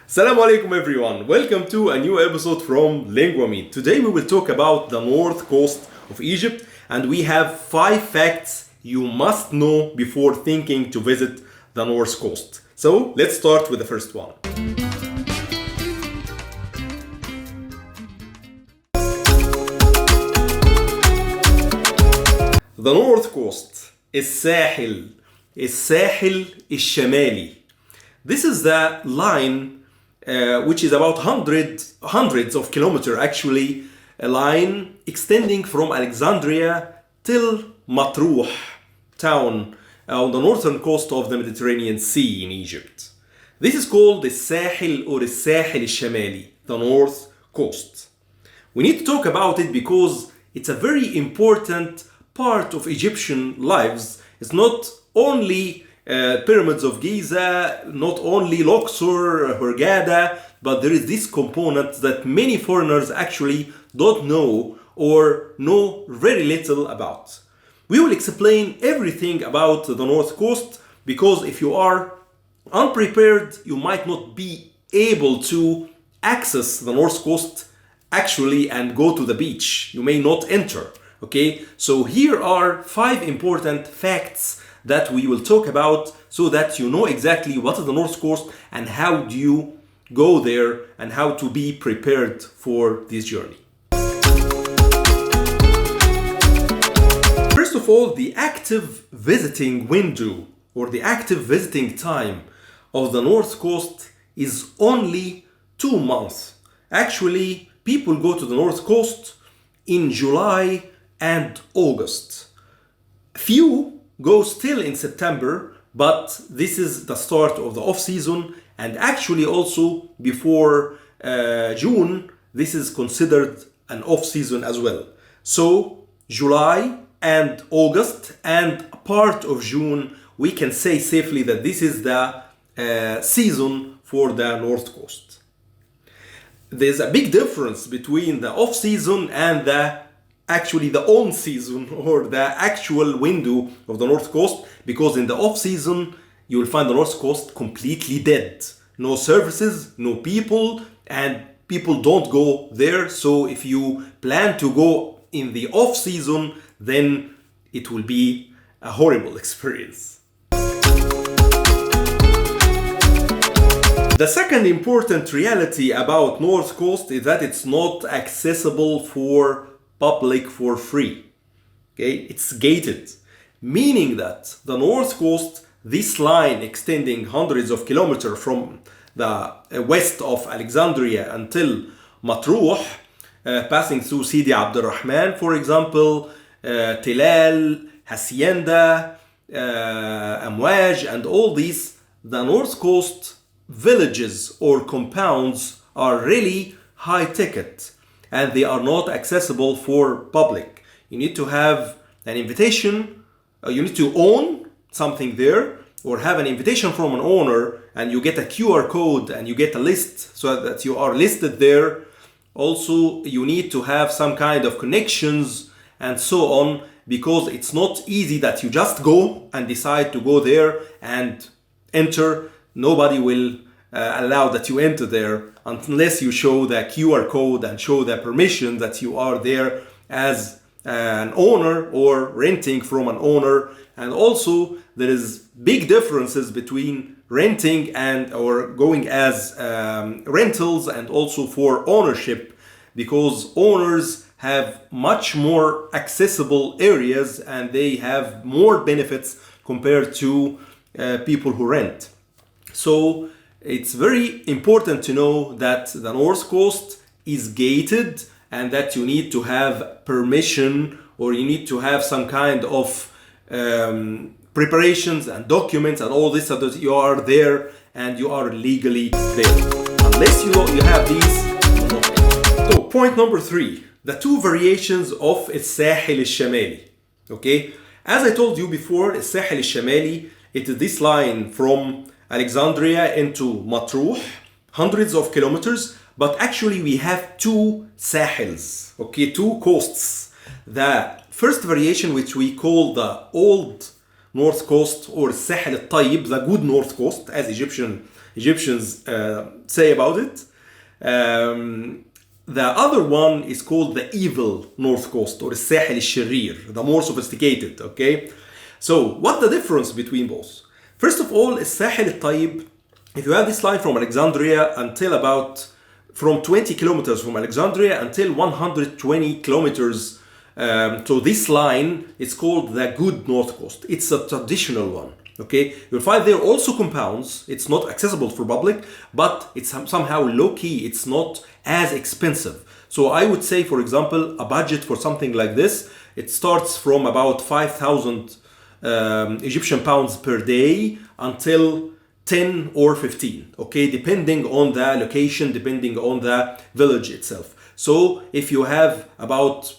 Assalamu alaikum everyone, welcome to a new episode from Linguamid. Today we will talk about the north coast of Egypt and we have 5 facts you must know before thinking to visit the north coast. So let's start with the first one. The north coast, الساحل الشمالي. This is the line which is about hundreds of kilometers actually, a line extending from Alexandria till Matruh town on the northern coast of the Mediterranean Sea in Egypt. This is called the Sahel or الساحل الشمالي, the north coast. We need to talk about it because it's a very important part of Egyptian lives. It's not only pyramids of Giza, not only Luxor, Hurghada, but there is this component that many foreigners actually don't know or know very little about. We will explain everything about the North Coast because if you are unprepared, you might not be able to access the North Coast actually and go to the beach. You may not enter. Okay, so here are 5 important facts that we will talk about so that you know exactly what is the North Coast and how do you go there and how to be prepared for this journey. First of all, the active visiting window or the active visiting time of the North Coast is only 2 months. Actually, people go to the North Coast in July and August. Few go still in September, but this is the start of the off-season, and actually also before June, this is considered an off-season as well. So July and August and part of June, we can say safely that this is the season for the North Coast. There's a big difference between the off-season and the on season or the actual window of the North Coast, because in the off season you will find the North Coast completely dead. No services, no people, and people don't go there. So if you plan to go in the off season, then it will be a horrible experience. The second important reality about North Coast is that it's not accessible for public for free. Okay, it's gated, meaning that the North Coast, this line extending hundreds of kilometers from the west of Alexandria until Matruh, passing through Sidi Abdurrahman, for example, Tilal, Hacienda, Amwaj, and all these, the North Coast villages or compounds are really high ticket and they are not accessible for public. You need to have an invitation, you need to own something there or have an invitation from an owner, and you get a QR code and you get a list so that you are listed there. Also, you need to have some kind of connections and so on, because it's not easy that you just go and decide to go there and enter. Nobody will allow that you enter there unless you show the QR code and show the permission that you are there as an owner or renting from an owner. And also there is big differences between renting and or going as rentals and also for ownership, because owners have much more accessible areas and they have more benefits compared to people who rent. So it's very important to know that the North Coast is gated and that you need to have permission or you need to have some kind of preparations and documents and all this so that you are there and you are legally there. Unless you have these, you're not there. So point number 3, the 2 variations of الساحل الشمالي. Okay, as I told you before, الساحل الشمالي, it is this line from Alexandria into Matruh, hundreds of kilometers, but actually we have 2 sahels, okay, 2 coasts. The first variation, which we call the old North Coast or الساحل الطيب, the good North Coast, as Egyptian Egyptians say about it. The other one is called the evil north coast, or الساحل الشرير, the more sophisticated. Okay, so what's the difference between both? First of all, الساحل الطيب, if you have this line from Alexandria until about from 20 kilometers from Alexandria until 120 kilometers, so this line is called the good north coast. It's a traditional one. Okay, you'll find there also compounds. It's not accessible for public, but it's somehow low-key. It's not as expensive. So I would say, for example, a budget for something like this, it starts from about 5,000 Egyptian pounds per day until 10 or 15, okay, depending on the location, depending on the village itself. So if you have about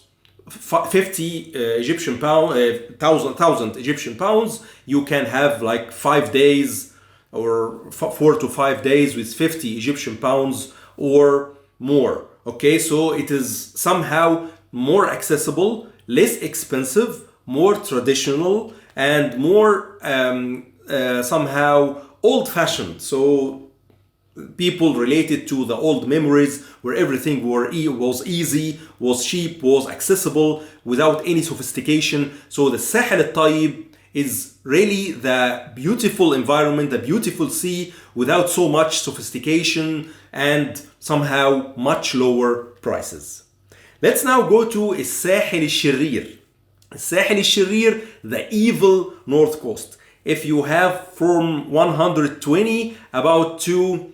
50 Egyptian pound, 1,000 Egyptian pounds, you can have like 5 days or 4 to 5 days with 50 Egyptian pounds or more. Okay, so it is somehow more accessible, less expensive, more traditional, and more somehow old-fashioned. So people related to the old memories where everything was easy, was cheap, was accessible without any sophistication. So the Sahel الطيب is really the beautiful environment, the beautiful sea without so much sophistication and somehow much lower prices. Let's now go to الساحل الشرير. الساحل الشرير, the evil north coast. If you have from 120 about to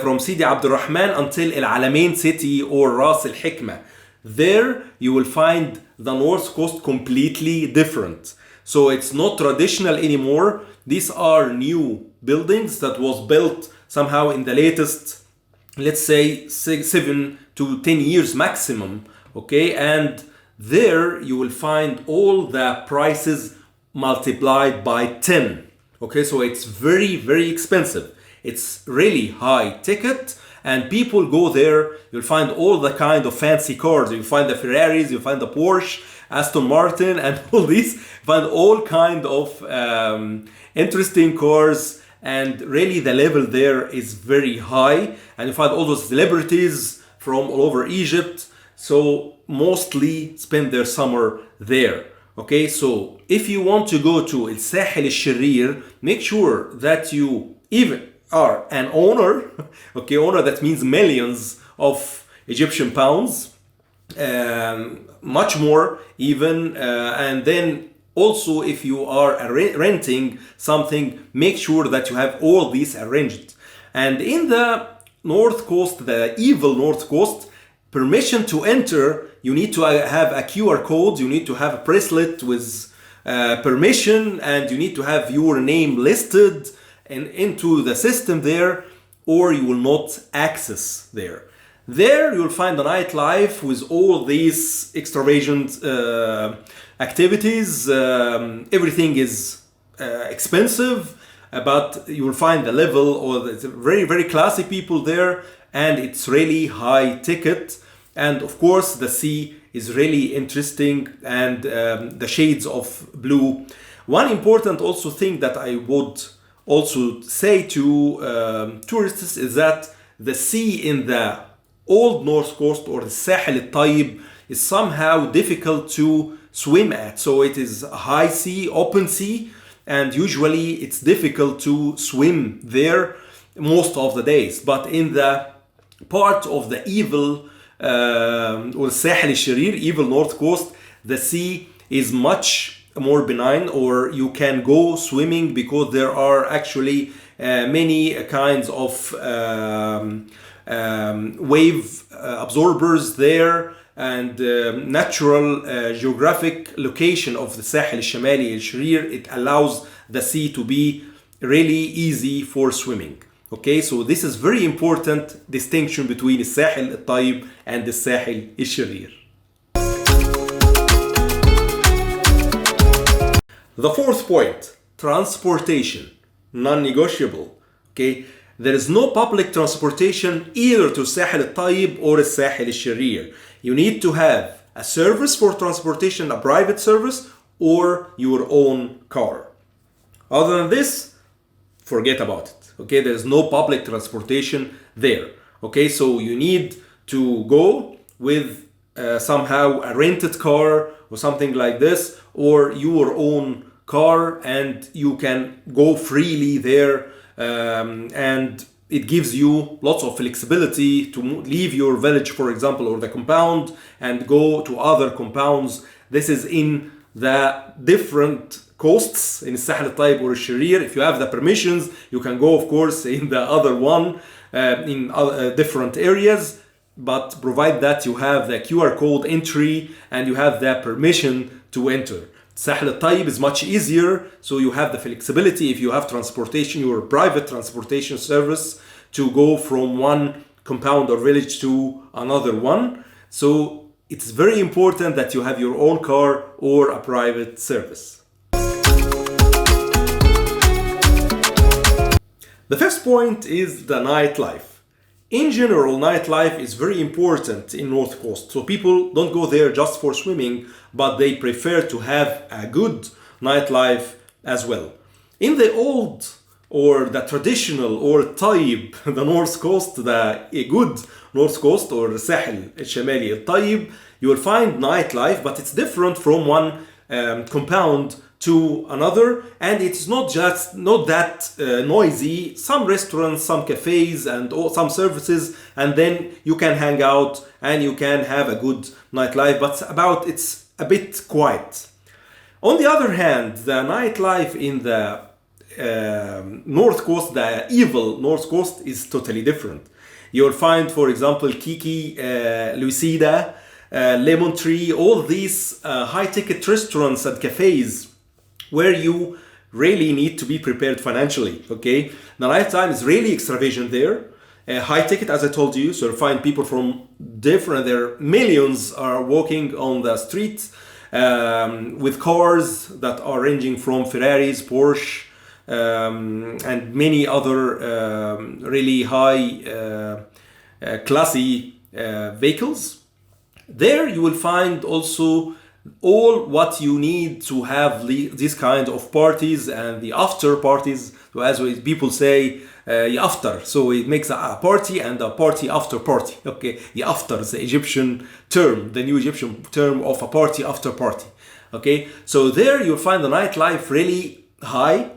from Sidi Abdurrahman until El Alamein city or Ras Al Hikmah, there you will find the north coast completely different. So it's not traditional anymore. These are new buildings that was built somehow in the latest, let's say 7 to 10 years maximum. Okay, and there you will find all the prices multiplied by 10. Okay, so it's very, very expensive. It's really high ticket, and people go there. You'll find all the kind of fancy cars. You'll find the Ferraris, you'll find the Porsche, Aston Martin, and all these. You find all kind of interesting cars, and really the level there is very high. And you find all those celebrities from all over Egypt. So mostly spend their summer there. Okay, so if you want to go to El Sahel الشرير, make sure that you even are an owner. Okay, owner, that means millions of Egyptian pounds, much more even, and then also if you are renting something, make sure that you have all these arranged. And in the north coast, the evil north coast, permission to enter, you need to have a QR code, you need to have a bracelet with permission, and you need to have your name listed into the system there, or you will not access there. There you'll find the nightlife with all these extravagant activities. Everything is expensive, but you will find the level, or the very, very classy people there, and it's really high ticket. And of course the sea is really interesting, and the shades of blue. One important also thing that I would also say to tourists is that the sea in the old north coast, or the Sahel الطيب, is somehow difficult to swim at. So it is a high sea, open sea, and usually it's difficult to swim there most of the days. But in the part of the evil or Sahel الشرير, evil north coast, the sea is much more benign, or you can go swimming because there are actually many kinds of wave absorbers there, and natural geographic location of the Sahel الشمالي الشرير, it allows the sea to be really easy for swimming. Okay, so this is very important distinction between الساحل الطيب and the الساحل الشرير. The fourth point, transportation, non-negotiable. Okay, there is no public transportation either to Sahel الطيب or Sahel الشرير. You need to have a service for transportation, a private service, or your own car. Other than this, forget about it. Okay, there's no public transportation there. Okay, so you need to go with somehow a rented car or something like this, or your own car, and you can go freely there, and it gives you lots of flexibility to leave your village, for example, or the compound, and go to other compounds. This is in the different coasts in الساحل الطيب or الشرير. If you have the permissions, you can go, of course, in the other one, in other, different areas, but provide that you have the QR code entry and you have the permission to enter. Sahel الطيب is much easier, so you have the flexibility if you have transportation, your private transportation service, to go from one compound or village to another one. So it's very important that you have your own car or a private service. The first point is the nightlife. In general, nightlife is very important in North Coast. So people don't go there just for swimming, but they prefer to have a good nightlife as well. In the old or the traditional or الطيب, the North Coast, the good North Coast, or the Sahel, الشمالي, الطيب, you will find nightlife, but it's different from one compound to another, and it's not that noisy. Some restaurants, some cafés, and some services, and then you can hang out and you can have a good nightlife, but it's a bit quiet. On the other hand, the nightlife in the North Coast, the evil North Coast, is totally different. You'll find, for example, Kiki, Lucida, Lemon Tree, all these high-ticket restaurants and cafés where you really need to be prepared financially. Okay, the nighttime is really extravagant there. High ticket, as I told you, so you find people from different. There millions are walking on the streets with cars that are ranging from Ferraris, Porsche, and many other really high classy vehicles. There you will find also all what you need to have this kind of parties and the after parties. So as people say, after. So it makes a party and a party after party. Okay, the after is the Egyptian term, the new Egyptian term of a party after party. Okay, so there you'll find the nightlife really high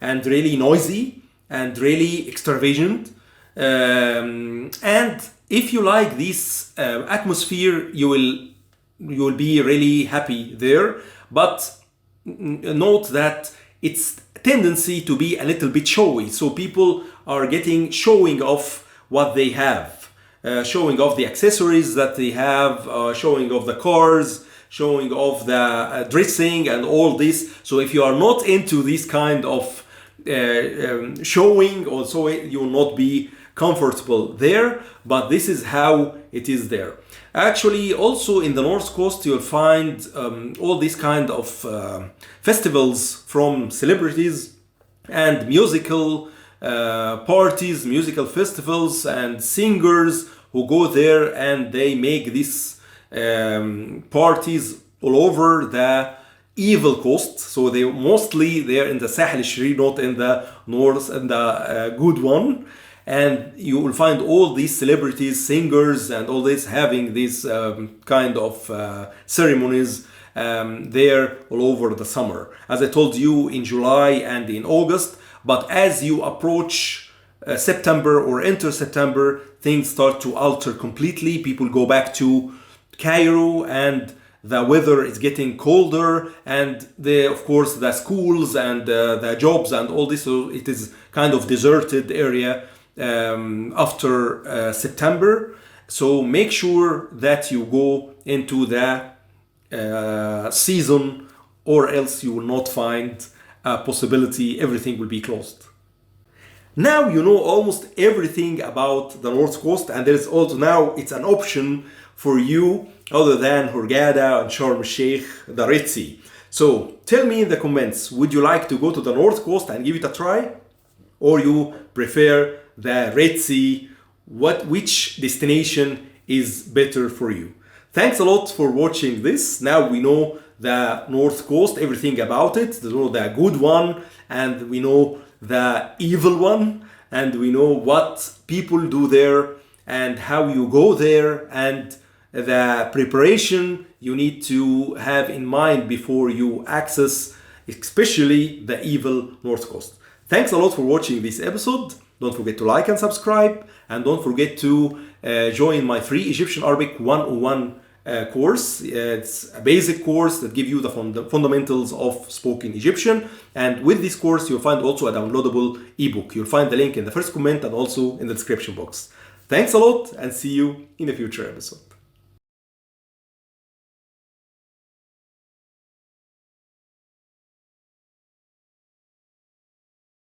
and really noisy and really extravagant. And if you like this atmosphere, you will be really happy there. But note that it's tendency to be a little bit showy. So people are showing off what they have, showing off the accessories that they have, showing off the cars, showing off the dressing and all this. So if you are not into this kind of showing, also you will not be comfortable there, but this is how it is there. Actually, also in the North Coast, you'll find all these kind of festivals from celebrities and musical parties, musical festivals, and singers who go there and they make these parties all over the evil coast. So they're in the Sahel الشرير, not in the north and the good one. And you will find all these celebrities, singers, and all this having these kind of ceremonies there all over the summer. As I told you, in July and in August. But as you approach September or enter September, things start to alter completely. People go back to Cairo and the weather is getting colder, and of course the schools and the jobs and all this. So it is kind of deserted area after September. So make sure that you go into the season, or else you will not find a possibility. Everything will be closed. Now you know almost everything about the North Coast, and there is also now it's an option for you other than Hurghada and Sharm el-Sheikh, the Red Sea. So tell me in the comments, would you like to go to the North Coast and give it a try, or you prefer the Red Sea? Which destination is better for you? Thanks a lot for watching this. Now we know the North Coast, everything about it. We know the good one and we know the evil one. and we know what people do there and how you go there and the preparation you need to have in mind before you access especially the evil North Coast. Thanks a lot for watching this episode. Don't forget to like and subscribe, and don't forget to join my free Egyptian Arabic 101 course. It's a basic course that gives you the fundamentals of spoken Egyptian, and with this course you'll find also a downloadable ebook. You'll find the link in the first comment and also in the description box. Thanks a lot, and see you in a future episode.